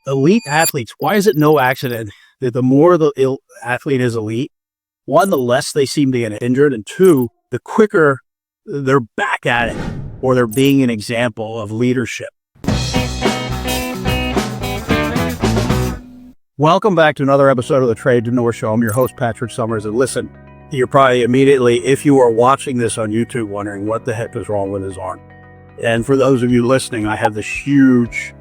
elite athletes, why is it no accident that the more the athlete is elite, one, the less they seem to get injured, and two, the quicker they're back at it or they're being an example of leadership. Welcome back to another episode of the Trade to North Show. I'm your host, Patrick Summers. And listen, you're probably immediately, if you are watching this on YouTube, wondering what the heck is wrong with his arm. And for those of you listening, I have this huge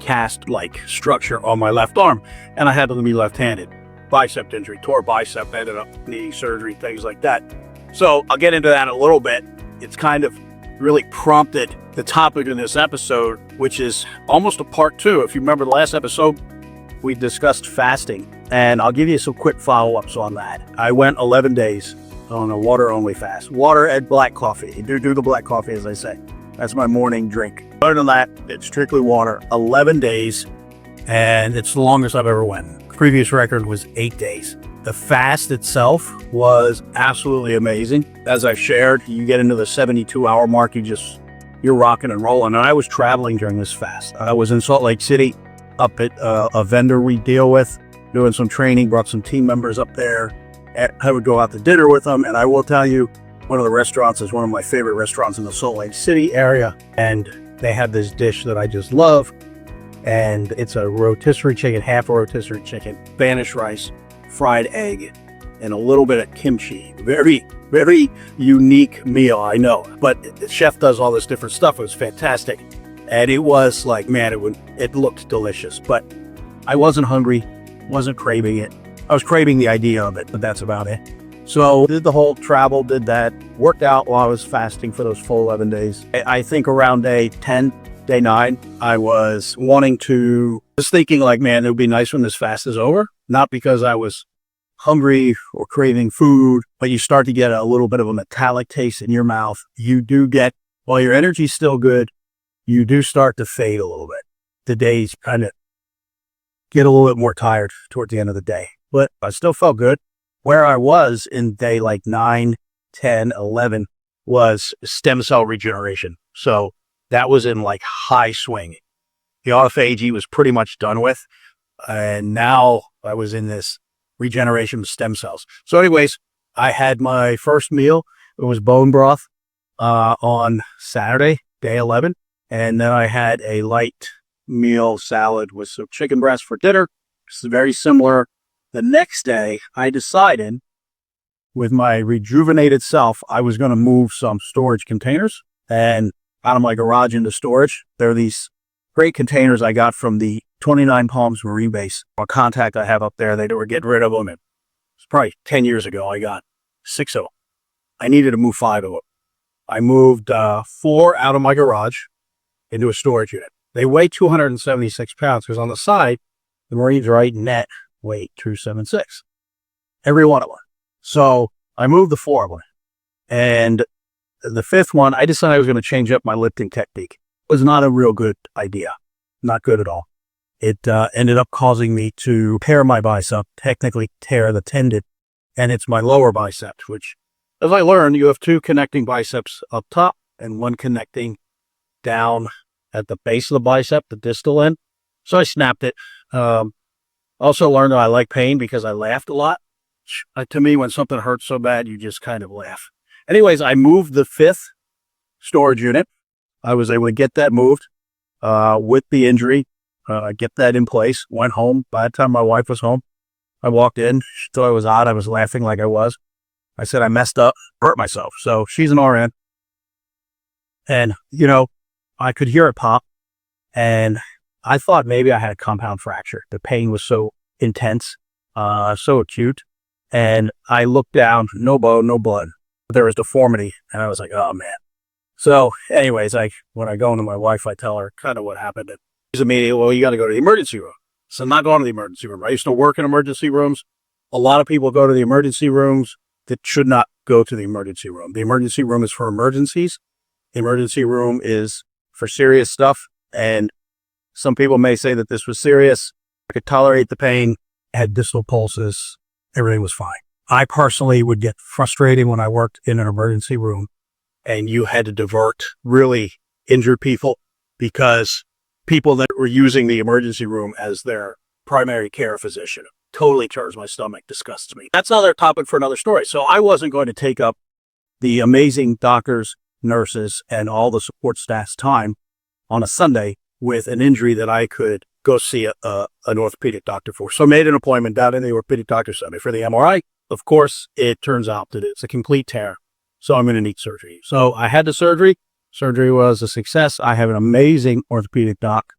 cast-like structure on my left arm, and I had to be left-handed. Bicep injury, tore bicep, ended up needing surgery, things like that. So I'll get into that in a little bit. It's kind of really prompted the topic in this episode, which is almost a part two. If you remember the last episode, we discussed fasting, and I'll give you some quick follow-ups on that. I went 11 days on a water-only fast. Water and black coffee. You do the black coffee, as I say. That's my morning drink. Other than that, it's strictly water. 11 days, and it's the longest I've ever went. Previous record was 8 days. The fast itself was absolutely amazing. As I've shared, you get into the 72-hour mark, you're rocking and rolling. And I was traveling during this fast. I was in Salt Lake City, up at a vendor we deal with, doing some training, brought some team members up there. I would go out to dinner with them, and I will tell you, one of the restaurants is one of my favorite restaurants in the Salt Lake City area, and they have this dish that I just love, and it's a rotisserie chicken, half a rotisserie chicken, Spanish rice, fried egg, and a little bit of kimchi. Very, very unique meal, I know, but the chef does all this different stuff. It was fantastic, and it was like, man, it looked delicious, but I wasn't hungry, wasn't craving it. I was craving the idea of it, but that's about it. So did the whole travel, did that, worked out while I was fasting for those full 11 days. I think around day 10, day 9, I was thinking like, man, it would be nice when this fast is over. Not because I was hungry or craving food, but you start to get a little bit of a metallic taste in your mouth. You do get, while your energy's still good, you do start to fade a little bit. The days kind of get a little bit more tired towards the end of the day, but I still felt good. Where I was in day like 9, 10, 11 was stem cell regeneration. So that was in like high swing. The autophagy was pretty much done with. And now I was in this regeneration of stem cells. So anyways, I had my first meal. It was bone broth on Saturday, day 11. And then I had a light meal salad with some chicken breast for dinner. It's very similar. The next day, I decided with my rejuvenated self, I was going to move some storage containers and out of my garage into storage. There are these great containers I got from the 29 Palms Marine Base, a contact I have up there. They were getting rid of them. It's probably 10 years ago. I got 6 of them. I needed to move 5 of them. I moved 4 out of my garage into a storage unit. They weigh 276 pounds because on the side, the Marines write net weight 276, every one of them. So I moved the 4 of them. And the 5th one, I decided I was going to change up my lifting technique. It was not a real good idea. Not good at all. It ended up causing me to tear my bicep, technically tear the tendon, and it's my lower bicep, which, as I learned, you have 2 connecting biceps up top and 1 connecting down at the base of the bicep, the distal end. So I snapped it. Also learned that I like pain because I laughed a lot. To me, when something hurts so bad, you just kind of laugh. Anyways, I moved the 5th storage unit. I was able to get that moved with the injury, get that in place, went home. By the time my wife was home, I walked in. She thought I was odd. I was laughing like I was. I said I messed up, hurt myself. So she's an RN. And, I could hear it pop. And I thought maybe I had a compound fracture. The pain was so intense, so acute. And I looked down, no bone, no blood. There was deformity. And I was like, oh, man. So anyways, when I go into my wife, I tell her kind of what happened. And she's immediately, well, you got to go to the emergency room. So I'm not going to the emergency room. I used to work in emergency rooms. A lot of people go to the emergency rooms that should not go to the emergency room. The emergency room is for emergencies. The emergency room is for serious stuff. And some people may say that this was serious. I could tolerate the pain, had distal pulses, everything was fine. I personally would get frustrated when I worked in an emergency room and you had to divert really injured people because people that were using the emergency room as their primary care physician. Totally turns my stomach, disgusts me. That's another topic for another story. So I wasn't going to take up the amazing doctors, nurses, and all the support staff's time on a Sunday with an injury that I could go see an orthopedic doctor for. So I made an appointment down in the orthopedic doctor Sunday for the MRI. Of course, it turns out that it's a complete tear. So I'm going to need surgery. So I had the surgery. Surgery was a success. I have an amazing orthopedic doc.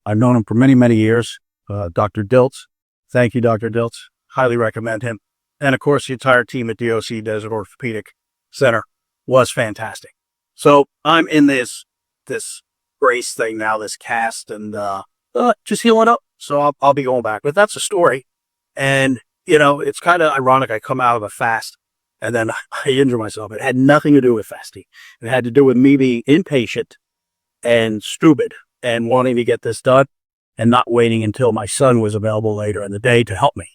I've known him for many, many years. Dr. Diltz. Thank you, Dr. Diltz. Highly recommend him. And of course, the entire team at DOC Desert Orthopedic Center was fantastic. So I'm in this brace thing now, this cast, and just healing up. So I'll be going back. But that's a story. And, you know, it's kind of ironic. I come out of a fast and then I injure myself. It had nothing to do with fasting. It had to do with me being impatient and stupid and wanting to get this done and not waiting until my son was available later in the day to help me.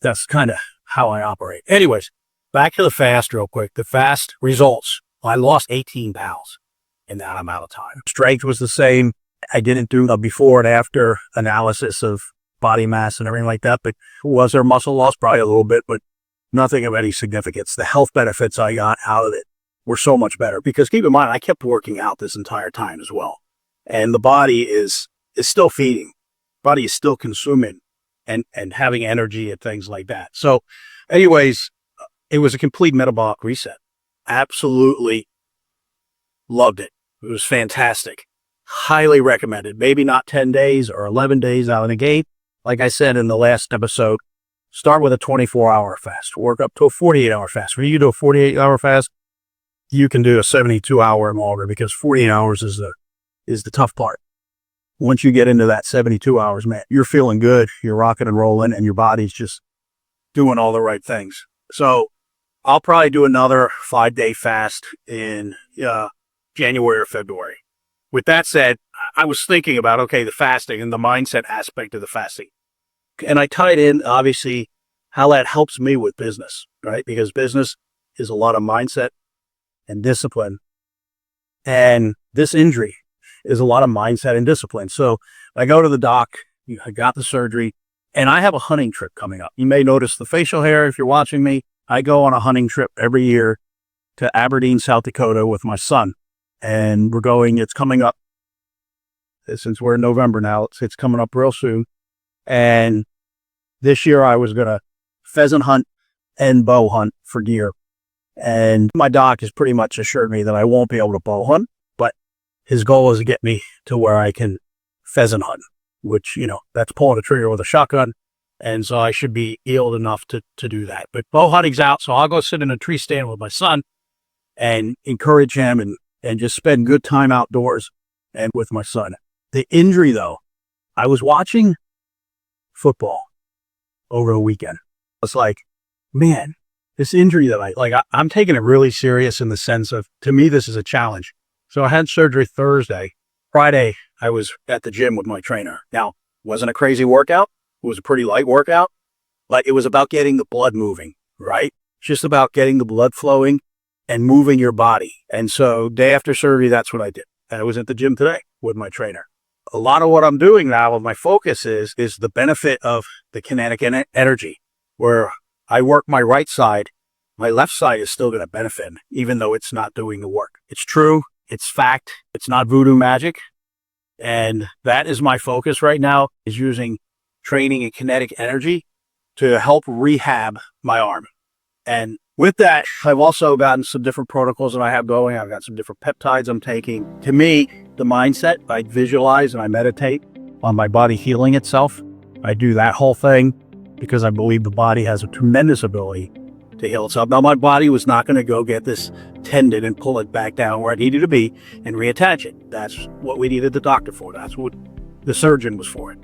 That's kind of how I operate. Anyways, back to the fast real quick. The fast results. I lost 18 pounds in that amount of time. Strength was the same. I didn't do a before and after analysis of body mass and everything like that, but was there muscle loss? Probably a little bit, but nothing of any significance. The health benefits I got out of it were so much better because keep in mind, I kept working out this entire time as well. And the body is still feeding. Body is still consuming and having energy and things like that. So anyways, it was a complete metabolic reset. Absolutely loved it. It was fantastic. Highly recommended. Maybe not 10 days or 11 days out of the gate. Like I said in the last episode, start with a 24-hour fast. Work up to a 48-hour fast. When you do a 48-hour fast, you can do a 72-hour and longer because 48 hours is the tough part. Once you get into that 72 hours, man, you're feeling good. You're rocking and rolling, and your body's just doing all the right things. So I'll probably do another 5-day fast in January or February. With that said, I was thinking about, okay, the fasting and the mindset aspect of the fasting. And I tied in, obviously, how that helps me with business, right? Because business is a lot of mindset and discipline. And this injury is a lot of mindset and discipline. So I go to the doc, I got the surgery, and I have a hunting trip coming up. You may notice the facial hair if you're watching me. I go on a hunting trip every year to Aberdeen, South Dakota with my son. And it's coming up, since we're in November now, it's coming up real soon. And this year I was going to pheasant hunt and bow hunt for deer. And my doc has pretty much assured me that I won't be able to bow hunt, but his goal is to get me to where I can pheasant hunt, which, that's pulling a trigger with a shotgun. And so I should be healed enough to do that. But bow hunting's out, so I'll go sit in a tree stand with my son and encourage him and just spend good time outdoors and with my son. The injury, though, I was watching football over the weekend. It's like, man, this injury that I'm taking it really serious in the sense of, to me, this is a challenge. So I had surgery Thursday. Friday, I was at the gym with my trainer. Now, wasn't a crazy workout. It was a pretty light workout, but it was about getting the blood moving, right? Just about getting the blood flowing and moving your body. And so day after surgery, that's what I did. And I was at the gym today with my trainer. A lot of what I'm doing now with my focus is the benefit of the kinetic energy, where I work my right side, my left side is still going to benefit, even though it's not doing the work. It's true. It's fact. It's not voodoo magic. And that is my focus right now, is using training and kinetic energy to help rehab my arm. And with that, I've also gotten some different protocols that I have going. I've got some different peptides I'm taking. To me, the mindset, I visualize and I meditate on my body healing itself. I do that whole thing because I believe the body has a tremendous ability to heal itself. Now, my body was not going to go get this tendon and pull it back down where it needed to be and reattach it. That's what we needed the doctor for. That's what the surgeon was for it.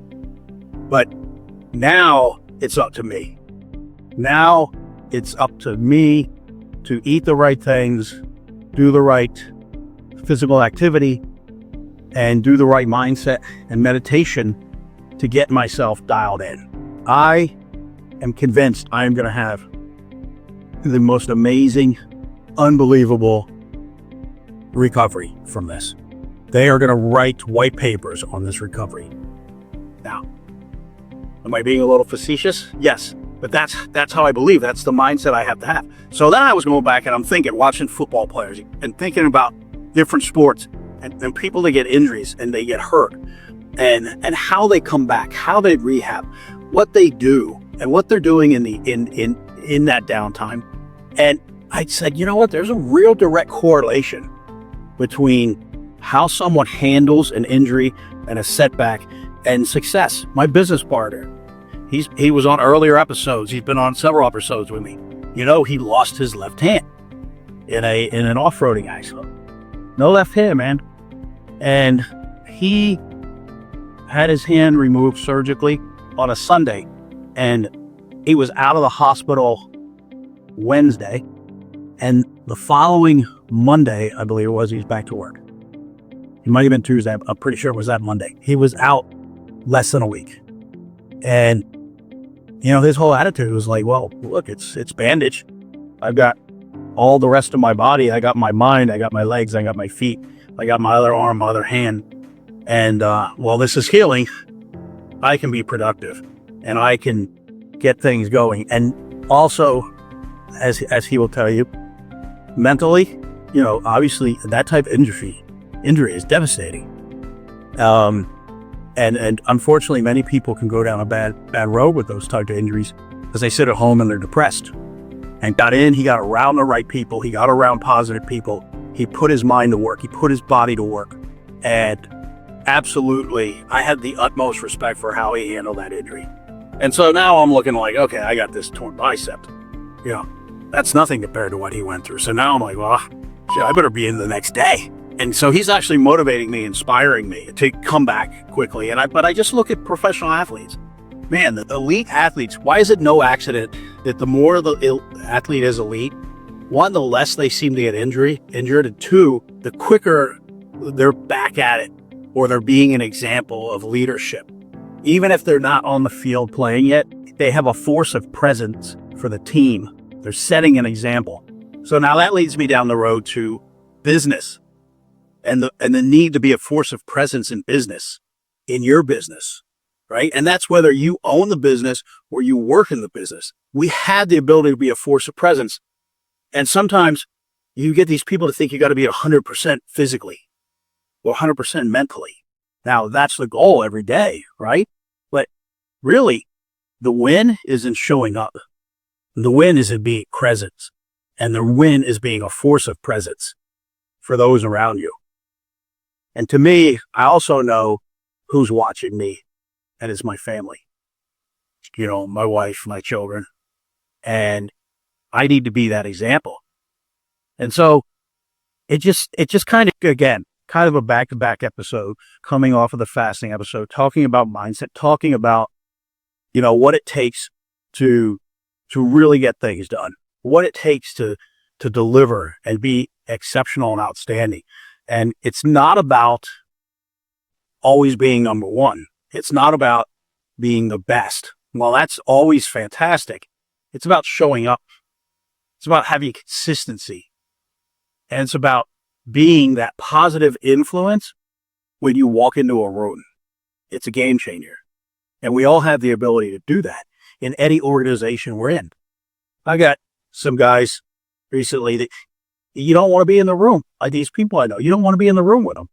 But now it's up to me. Now it's up to me to eat the right things, do the right physical activity, and do the right mindset and meditation to get myself dialed in. I am convinced I am going to have the most amazing, unbelievable recovery from this. They are going to write white papers on this recovery. Now, am I being a little facetious? Yes, but that's how I believe. That's the mindset I have to have. So then I was going back and I'm thinking, watching football players and thinking about different sports and people that get injuries and they get hurt and how they come back, how they rehab, what they do and what they're doing in that downtime. And I said, you know what? There's a real direct correlation between how someone handles an injury and a setback and success. My business partner, he was on earlier episodes. He's been on several episodes with me. You know, he lost his left hand in an off-roading accident. No left hand, man. And he had his hand removed surgically on a Sunday, and he was out of the hospital Wednesday, and the following Monday, I believe it was, he's back to work. It might have been Tuesday. I'm pretty sure it was that Monday. He was out less than a week. And, you know, his whole attitude was like, well, look, it's bandage. I've got all the rest of my body. I got my mind. I got my legs. I got my feet. I got my other arm, my other hand. And while this is healing, I can be productive and I can get things going. And also, as he will tell you, mentally, you know, obviously that type of injury is devastating. And unfortunately, many people can go down a bad road with those type of injuries because they sit at home and they're depressed. And he got around the right people. He got around positive people. He put his mind to work. He put his body to work. And absolutely, I had the utmost respect for how he handled that injury. And so now I'm looking like, okay, I got this torn bicep. You know, that's nothing compared to what he went through. So now I'm like, well, shit, I better be in the next day. And so he's actually motivating me, inspiring me to come back quickly. But I just look at professional athletes. Man, the elite athletes, why is it no accident that the more the athlete is elite, one, the less they seem to get injured, and two, the quicker they're back at it or they're being an example of leadership. Even if they're not on the field playing yet, they have a force of presence for the team. They're setting an example. So now that leads me down the road to business and the need to be a force of presence in business, in your business, right? And that's whether you own the business or you work in the business. We have the ability to be a force of presence. And sometimes you get these people to think you got to be 100% physically or 100% mentally. Now, that's the goal every day, right? But really, the win is in showing up. The win is in being present. And the win is being a force of presence for those around you. And to me, I also know who's watching me, and it's my family. You know, my wife, my children. And I need to be that example. And so it just kind of, again, kind of a back-to-back episode coming off of the fasting episode, talking about mindset, talking about, you know, what it takes to really get things done, what it takes to deliver and be exceptional and outstanding. And it's not about always being number one. It's not about being the best. Well, that's always fantastic. It's about showing up. It's about having consistency. And it's about being that positive influence when you walk into a room. It's a game changer. And we all have the ability to do that in any organization we're in. I got some guys recently that you don't want to be in the room. Like these people I know, you don't want to be in the room with them.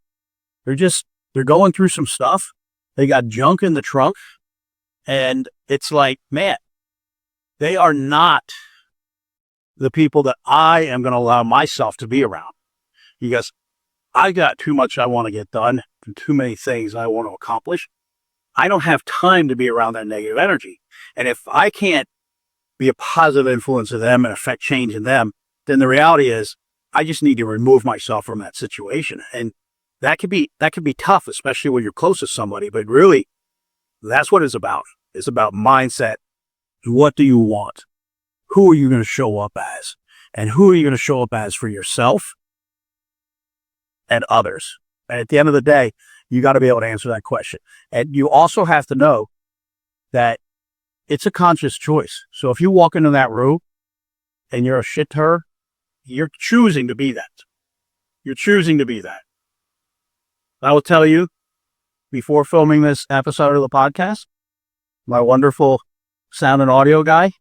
They're going through some stuff. They got junk in the trunk. And it's like, man, they are not the people that I am going to allow myself to be around. Because I got too much I want to get done and too many things I want to accomplish. I don't have time to be around that negative energy. And if I can't be a positive influence to them and affect change in them, then the reality is I just need to remove myself from that situation. And that could be tough, especially when you're close to somebody. But really, that's what it's about. It's about mindset. What do you want? Who are you going to show up as? And who are you going to show up as for yourself and others? And at the end of the day, you got to be able to answer that question. And you also have to know that it's a conscious choice. So if you walk into that room and you're a shit-terror, you're choosing to be that. You're choosing to be that. I will tell you, before filming this episode of the podcast, my wonderful sound and audio guy,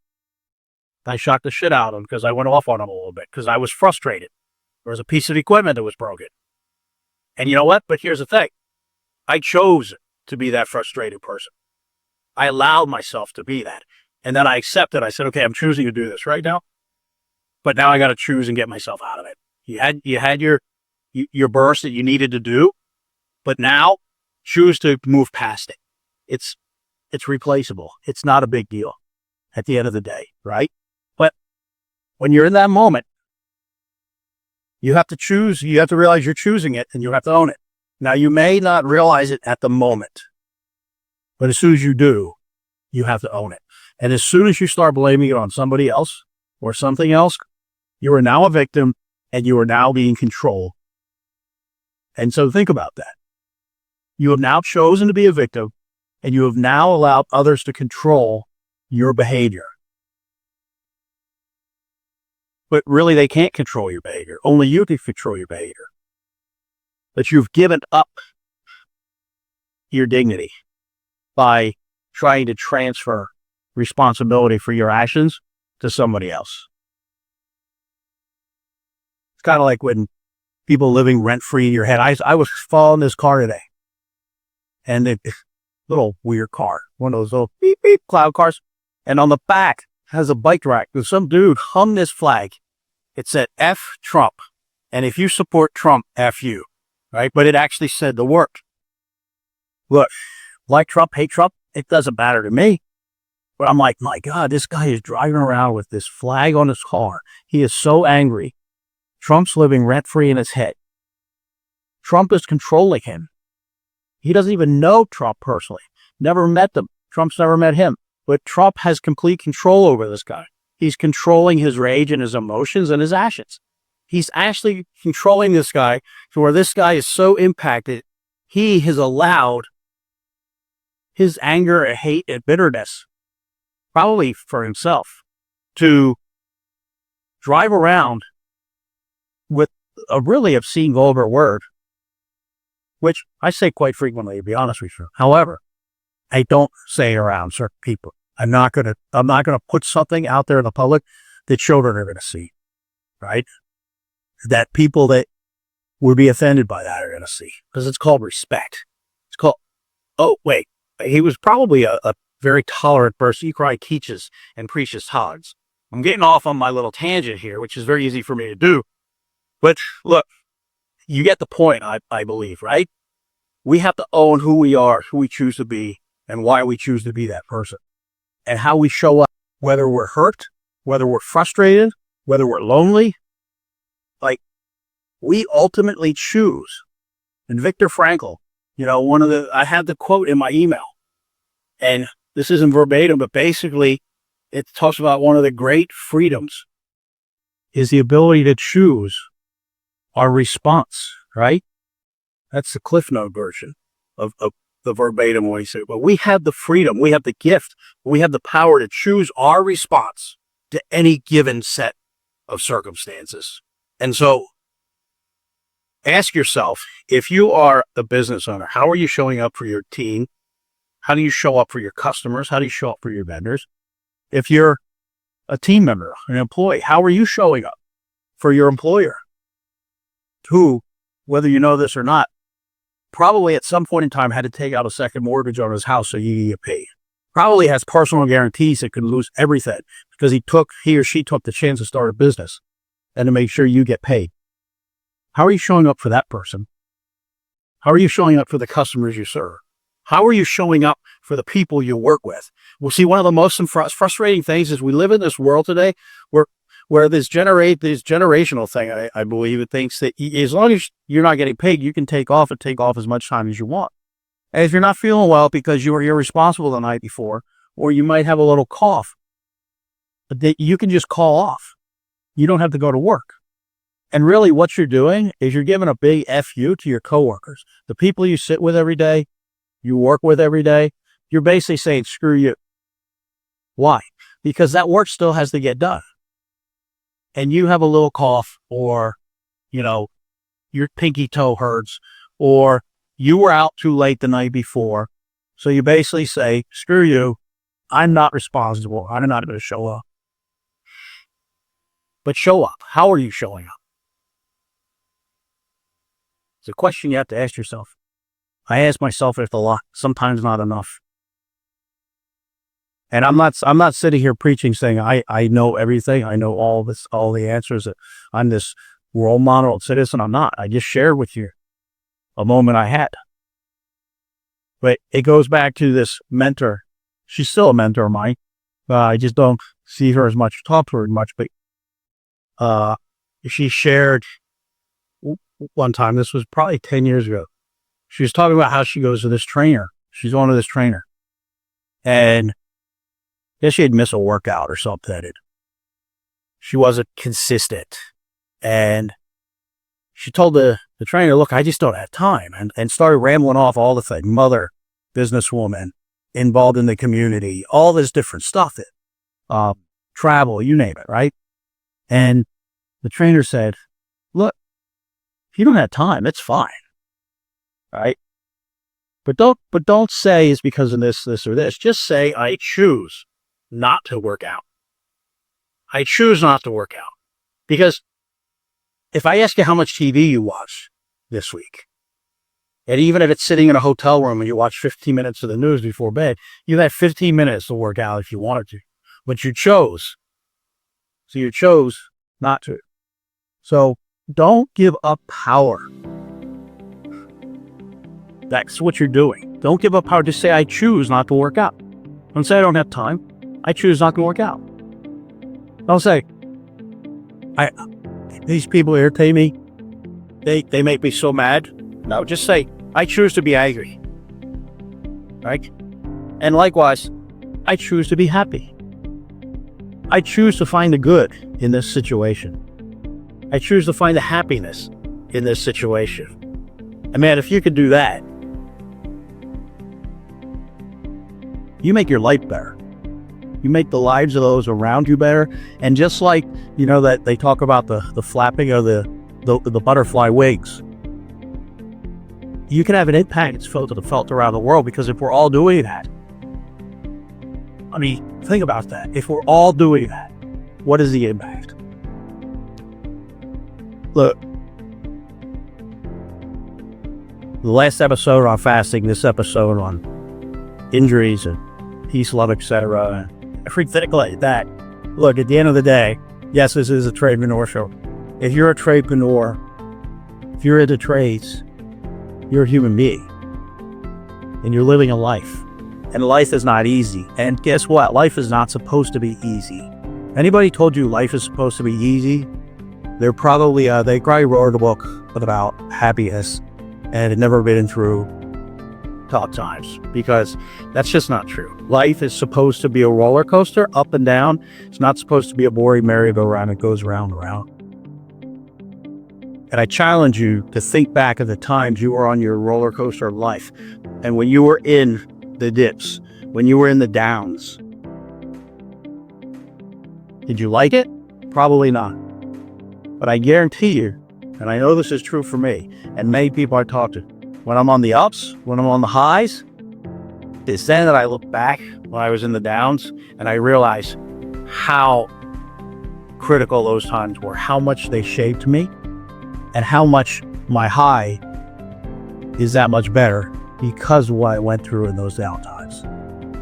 I shocked the shit out of him because I went off on him a little bit because I was frustrated. There was a piece of equipment that was broken. And you know what? But here's the thing. I chose to be that frustrated person. I allowed myself to be that. And then I accepted. I said, okay, I'm choosing to do this right now. But now I got to choose and get myself out of it. You had your burst that you needed to do, but now choose to move past it. It's replaceable. It's not a big deal at the end of the day, right? But when you're in that moment, you have to choose. You have to realize you're choosing it, and you have to own it. Now, you may not realize it at the moment, but as soon as you do, you have to own it. And as soon as you start blaming it on somebody else or something else, you are now a victim, and you are now being controlled. And so think about that. You have now chosen to be a victim, and you have now allowed others to control your behavior. But really, they can't control your behavior. Only you can control your behavior. But you've given up your dignity by trying to transfer responsibility for your actions to somebody else. It's kind of like when people living rent-free in your head. I was following this car today, and a little weird car, one of those little beep beep cloud cars, and on the back has a bike rack. There's some dude hung this flag. It said F Trump, and if you support Trump, F you, right? But it actually said the word. Look, like Trump, hate Trump, it doesn't matter to me. But I'm like, my God, this guy is driving around with this flag on his car. He is so angry. Trump's living rent-free in his head. Trump is controlling him. He doesn't even know Trump personally. Never met them. Trump's never met him. But Trump has complete control over this guy. He's controlling his rage and his emotions and his actions. He's actually controlling this guy to where this guy is so impacted, he has allowed his anger and hate and bitterness, probably for himself, to drive around with a really obscene, vulgar word, which I say quite frequently, to be honest with you. However, I don't say it around certain people. I'm not gonna put something out there in the public that children are gonna see, right? That people that would be offended by that are gonna see, because it's called respect. It's called. Oh wait, he was probably a very tolerant person. He cried quiches and precious hogs. I'm getting off on my little tangent here, which is very easy for me to do. But look, you get the point, I believe, right? We have to own who we are, who we choose to be, and why we choose to be that person. And how we show up, whether we're hurt, whether we're frustrated, whether we're lonely. Like, we ultimately choose. And Viktor Frankl, I had the quote in my email. And this isn't verbatim, but basically it talks about one of the great freedoms is the ability to choose our response, right? That's the Cliff Note version of the verbatim what he said. But we have the freedom, we have the gift, we have the power to choose our response to any given set of circumstances. And so ask yourself, if you are a business owner, how are you showing up for your team? How do you show up for your customers? How do you show up for your vendors? If you're a team member, an employee, how are you showing up for your employer? Who, whether you know this or not, probably at some point in time had to take out a second mortgage on his house so you get paid. Probably has personal guarantees that could lose everything because he or she took the chance to start a business and to make sure you get paid. How are you showing up for that person? How are you showing up for the customers you serve? How are you showing up for the people you work with? Well, see, one of the most frustrating things is we live in this world today where this generational thing, I believe, it thinks that as long as you're not getting paid, you can take off as much time as you want. And if you're not feeling well because you were irresponsible the night before, or you might have a little cough, you can just call off. You don't have to go to work. And really what you're doing is you're giving a big FU to your coworkers, the people you sit with every day, you work with every day. You're basically saying, screw you. Why? Because that work still has to get done. And you have a little cough, or, your pinky toe hurts, or You were out too late the night before. So you basically say, screw you. I'm not responsible. I'm not going to show up. But show up. How are you showing up? It's a question you have to ask yourself. I ask myself it a lot, sometimes not enough. And I'm not sitting here preaching saying I know everything. I know all the answers. I'm this role model citizen. I'm not. I just shared with you a moment I had. But it goes back to this mentor. She's still a mentor of mine. I just don't see her as much, talk to her much. But she shared one time, this was probably 10 years ago. She was talking about how she goes to this trainer. She's on to this trainer. And I guess she had missed a workout or something. She wasn't consistent. And she told the trainer, look, I just don't have time. And started rambling off all the things. Mother, businesswoman, involved in the community, all this different stuff. Travel, you name it, right? And the trainer said, look, if you don't have time, it's fine. Right? But don't say it's because of this, or this. Just say, I choose not to work out. I choose not to work out. Because if I ask you how much TV you watch this week, and even if it's sitting in a hotel room and you watch 15 minutes of the news before bed, you had 15 minutes to work out if you wanted to. But you chose. So you chose not to. So don't give up power. That's what you're doing. Don't give up power. Just say, I choose not to work out. Don't say, I don't have time. I choose not to work out. Don't say, these people irritate me. They make me so mad. No, just say, I choose to be angry. Right? And likewise, I choose to be happy. I choose to find the good in this situation. I choose to find the happiness in this situation. And man, if you could do that, you make your life better. You make the lives of those around you better. And just like, that they talk about the flapping of the butterfly wings, you can have an impact that's felt around the world, because if we're all doing that, I mean, think about that. If we're all doing that, what is the impact? Look, the last episode on fasting, this episode on injuries and peace, love, etc., everything like that. Look, at the end of the day, yes, this is a tradepreneur show. If you're a tradepreneur, if you're into trades, you're a human being. And you're living a life. And life is not easy. And guess what? Life is not supposed to be easy. Anybody told you life is supposed to be easy? They probably wrote a book about happiness and had never been through tough times, because that's just not true. Life is supposed to be a roller coaster, up and down. It's not supposed to be a boring merry-go-round. It goes round and round. And I challenge you to think back of the times you were on your roller coaster of life, and when you were in the dips, when you were in the downs. Did you like it? Probably not. But I guarantee you, and I know this is true for me, and many people I talk to, when I'm on the ups, when I'm on the highs, it's then that I look back when I was in the downs and I realize how critical those times were, how much they shaped me, and how much my high is that much better because of what I went through in those down times.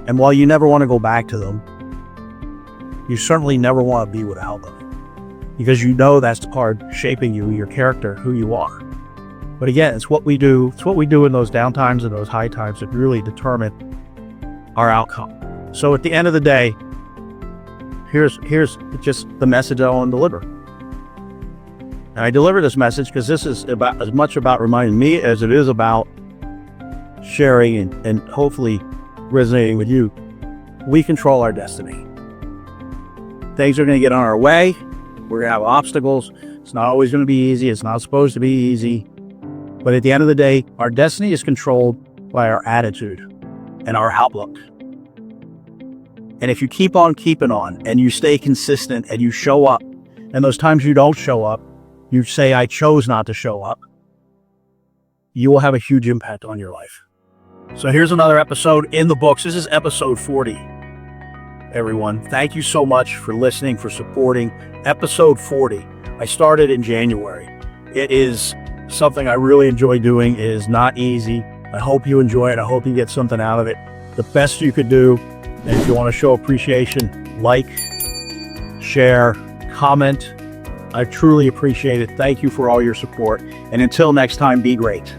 And while you never want to go back to them, you certainly never want to be without them, because you know that's part of shaping you, your character, who you are. But again, it's what we do. It's what we do in those down times and those high times that really determine our outcome. So at the end of the day, here's just the message I want to deliver. And I deliver this message because this is about as much about reminding me as it is about sharing and hopefully resonating with you. We control our destiny. Things are going to get on our way. We're going to have obstacles. It's not always going to be easy. It's not supposed to be easy. But at the end of the day, our destiny is controlled by our attitude and our outlook. And if you keep on keeping on and you stay consistent and you show up, and those times you don't show up, you say, I chose not to show up. you will have a huge impact on your life. So here's another episode in the books. This is episode 40. Everyone, thank you so much for listening, for supporting episode 40. I started in January. It is something I really enjoy doing. It is not easy. I hope you enjoy it. I hope you get something out of it. The best you could do, and if you want to show appreciation, like, share, comment. I truly appreciate it. Thank you for all your support. And until next time, be great.